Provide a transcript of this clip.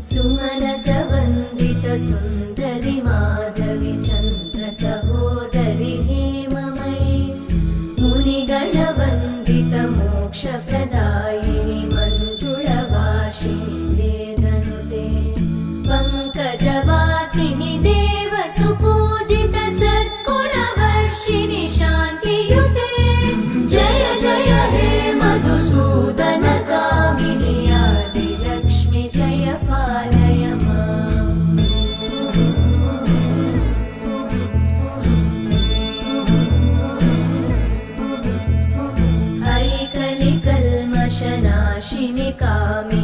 सुमनसवन्दित सुन्दरि माधवि चन्द्र सहोदरि हेममयि मुनिगणवन्दित मोक्षप्रदायिनि मञ्जुळभाषिणि वेदनुते पङ्कजवासिनि देवसुपूजित सद्गुणवर्षिणि शान्तियुते जय जय हे मधुसूदन कामिनि आदिलक्ष्मि जय पालय माम्। ऐकलिकल्मषनाशिनि कामि